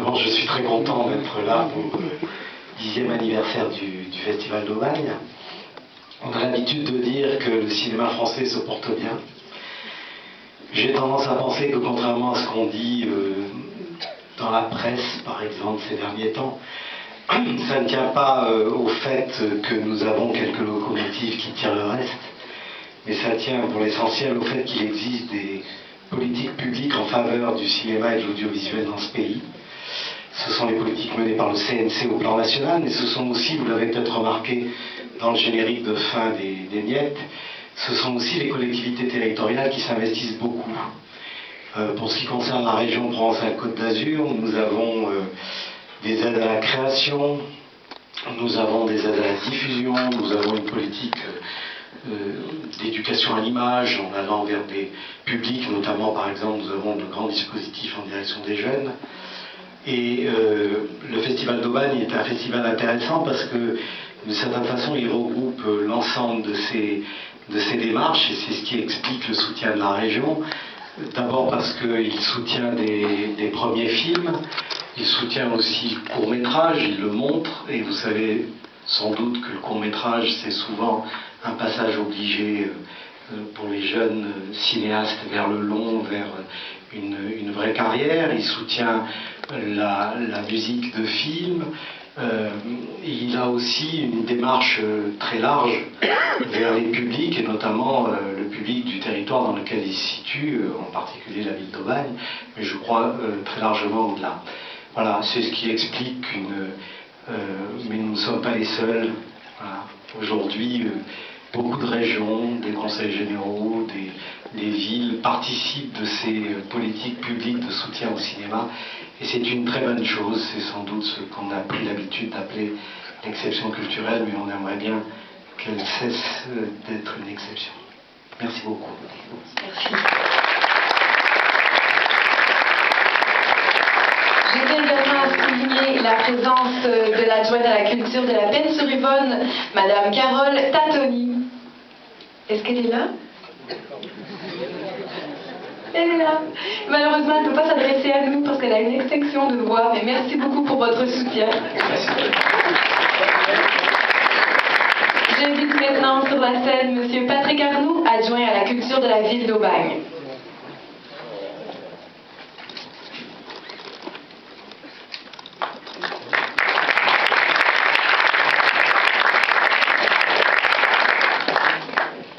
D'abord, je suis très content d'être là pour le 10e anniversaire du Festival d'Aubagne. On a l'habitude de dire que le cinéma français se porte bien. J'ai tendance à penser que contrairement à ce qu'on dit dans la presse, par exemple, ces derniers temps, ça ne tient pas au fait que nous avons quelques locomotives qui tirent le reste, mais ça tient pour l'essentiel au fait qu'il existe des politiques publiques en faveur du cinéma et de l'audiovisuel dans ce pays. Ce sont les politiques menées par le CNC au plan national, mais ce sont aussi, vous l'avez peut-être remarqué dans le générique de fin des Miettes, ce sont aussi les collectivités territoriales qui s'investissent beaucoup. Pour ce qui concerne la région Provence-Alpes-Côte d'Azur, nous avons des aides à la création, nous avons des aides à la diffusion, nous avons une politique d'éducation à l'image en allant vers des publics, notamment par exemple nous avons de grands dispositifs en direction des jeunes. Et le Festival d'Aubagne est un festival intéressant parce que d'une certaine façon il regroupe l'ensemble de ces démarches et c'est ce qui explique le soutien de la région. D'abord parce qu'il soutient des premiers films, il soutient aussi le court-métrage, il le montre, et vous savez sans doute que le court-métrage c'est souvent un passage obligé pour les jeunes cinéastes vers le long, vers une vraie carrière. Il soutient la musique de film. Il a aussi une démarche très large vers les publics, et notamment le public du territoire dans lequel il se situe, en particulier la ville d'Aubagne, mais je crois très largement au-delà. Voilà, c'est ce qui explique mais nous ne sommes pas les seuls. Voilà. Aujourd'hui, beaucoup de régions, des conseils généraux, des villes participent de ces politiques publiques de soutien au cinéma, et c'est une très bonne chose. C'est sans doute ce qu'on a pris l'habitude d'appeler l'exception culturelle, mais on aimerait bien qu'elle cesse d'être une exception. Merci beaucoup. Merci. Je tiens également à souligner la présence de l'adjointe à la culture de la Pennes-sur-Yvonne, Madame Carole Tatoni. Est-ce qu'elle est là? Elle est là. Malheureusement, elle ne peut pas s'adresser à nous parce qu'elle a une extinction de voix, mais merci beaucoup pour votre soutien. J'invite maintenant sur la scène M. Patrick Arnoux, adjoint à la culture de la ville d'Aubagne.